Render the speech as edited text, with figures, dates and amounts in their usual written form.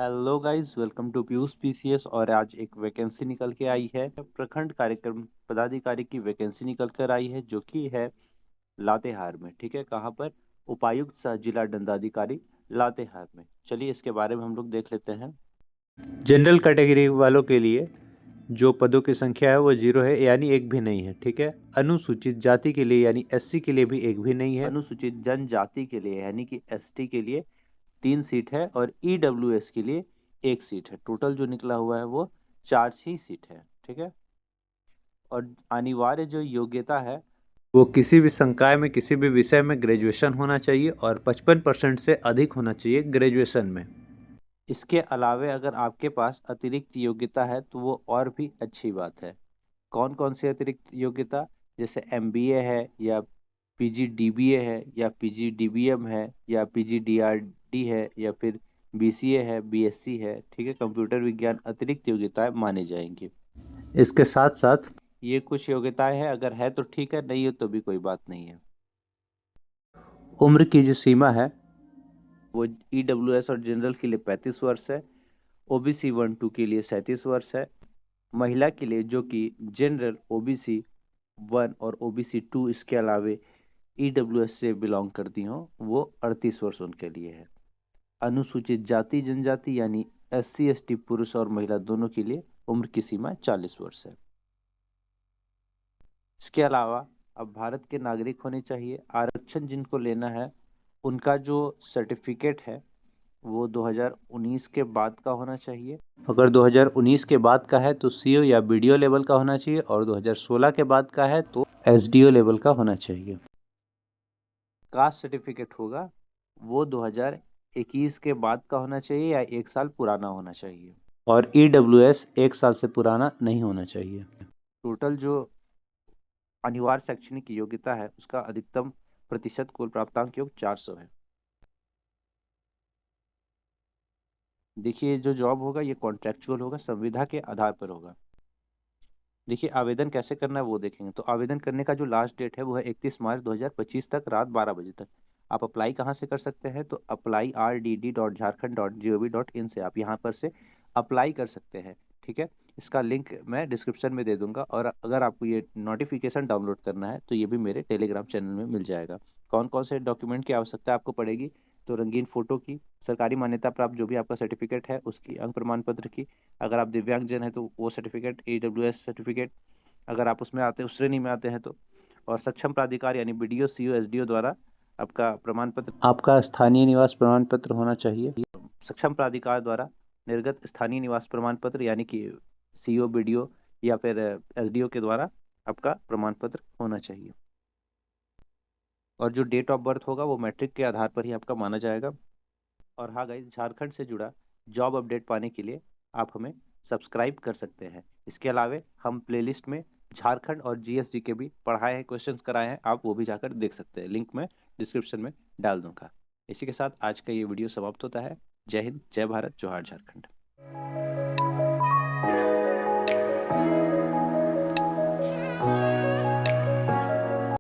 Hello guys, welcome to Piyush PCS. और आज एक वैकेंसी निकल के आई है। प्रखंड कार्यक्रम पदाधिकारी की वैकेंसी निकल कर आई है, जो कि है लातेहार में। ठीक है, कहाँ पर? उपायुक्त सह जिला दंडाधिकारी लातेहार में। चलिए इसके बारे में हम लोग देख लेते हैं। जनरल कैटेगरी वालों के लिए जो पदों की संख्या है वो 0 है, यानी एक भी नहीं है। ठीक है, अनुसूचित जाति के लिए यानी एससी के लिए भी एक भी नहीं है। अनुसूचित जनजाति के लिए यानी कि एसटी के लिए 3 सीट है, और ईडब्ल्यूएस के लिए 1 सीट है। टोटल जो निकला हुआ है वो 4 ही सीट है। ठीक है, और अनिवार्य जो योग्यता है वो किसी भी संकाय में किसी भी विषय में ग्रेजुएशन होना चाहिए, और 55% से अधिक होना चाहिए ग्रेजुएशन में। इसके अलावे अगर आपके पास अतिरिक्त योग्यता है तो वो और भी अच्छी बात है। कौन कौन सी अतिरिक्त योग्यता? जैसे एमबीए है, या पीजीडीबीए है, या पीजीडीबीएम है, या पीजीडीआरडी है, या फिर बीसीए है, बीएससी है। ठीक है, कंप्यूटर विज्ञान अतिरिक्त योग्यताएं मानी जाएंगी। इसके साथ साथ ये कुछ योग्यताएं हैं, अगर है तो ठीक है, नहीं हो तो भी कोई बात नहीं है। उम्र की जो सीमा है वो ईडब्ल्यूएस और जनरल के लिए 35 वर्ष है, ओबीसी 1-2 के लिए 37 वर्ष है, महिला के लिए जो कि जनरल, ओबीसी 1 और ओबीसी 2 इसके अलावे ईडब्ल्यूएस से बिलोंग करती हों वो 38 वर्ष उनके लिए है। अनुसूचित जाति जनजाति यानी एससी एसटी पुरुष और महिला दोनों के लिए उम्र की सीमा 40 वर्ष है। इसके अलावा अब भारत के नागरिक होने चाहिए। आरक्षण जिनको लेना है उनका जो सर्टिफिकेट है वो 2019 के बाद का होना चाहिए। अगर 2019 के बाद का है तो सीओ या बीडीओ लेवल का होना चाहिए, और 2016 के बाद का है तो एसडीओ लेवल का होना चाहिए। कास्ट सर्टिफिकेट होगा वो 2021 के बाद का होना चाहिए, या 1 साल पुराना होना चाहिए, और ईडब्ल्यूएस 1 साल से पुराना नहीं होना चाहिए। टोटल जो अनिवार्य शैक्षणिक योग्यता है उसका अधिकतम प्रतिशत कुल प्राप्तांक योग 400 है। देखिए, जो जॉब होगा ये कॉन्ट्रेक्चुअल होगा, संविदा के आधार पर होगा। देखिए, आवेदन कैसे करना है वो देखेंगे। तो आवेदन करने का जो लास्ट डेट है वो है 31 मार्च 2025 तक, रात 12 बजे तक। आप अप्लाई कहाँ से कर सकते हैं? तो apply.rdd.jharkhand.gov.in से आप यहाँ पर से अप्लाई कर सकते हैं। ठीक है, इसका लिंक मैं डिस्क्रिप्शन में दे दूंगा, और अगर आपको ये नोटिफिकेशन डाउनलोड करना है तो ये भी मेरे टेलीग्राम चैनल में मिल जाएगा। कौन कौन से डॉक्यूमेंट की आवश्यकता आपको पड़ेगी? तो रंगीन फोटो की, सरकारी मान्यता प्राप्त जो भी आपका सर्टिफिकेट है उसकी, अंक प्रमाण पत्र की, अगर आप दिव्यांगजन हैं तो वो सर्टिफिकेट, ईडब्ल्यूएस सर्टिफिकेट अगर आप उसमें आते हैं, उस श्रेणी में आते हैं तो, और सक्षम प्राधिकार यानी बीडीओ सीओ एसडीओ द्वारा आपका प्रमाण पत्र, आपका स्थानीय निवास प्रमाण पत्र होना चाहिए। सक्षम प्राधिकार द्वारा निर्गत स्थानीय निवास प्रमाण पत्र यानी कि सीओ बीडीओ या फिर एसडीओ के द्वारा आपका प्रमाण पत्र होना चाहिए। और जो डेट ऑफ बर्थ होगा वो मैट्रिक के आधार पर ही आपका माना जाएगा। और हाँ गाइस, झारखंड से जुड़ा जॉब अपडेट पाने के लिए आप हमें सब्सक्राइब कर सकते हैं। इसके अलावे हम प्लेलिस्ट में झारखंड और जीएसजी के भी पढ़ाए हैं, क्वेश्चंस कराए हैं, आप वो भी जाकर देख सकते हैं। लिंक मैं डिस्क्रिप्शन में डाल दूंगा। इसी के साथ आज का ये वीडियो समाप्त होता है। जय हिंद, जय भारत, जोहार झारखंड।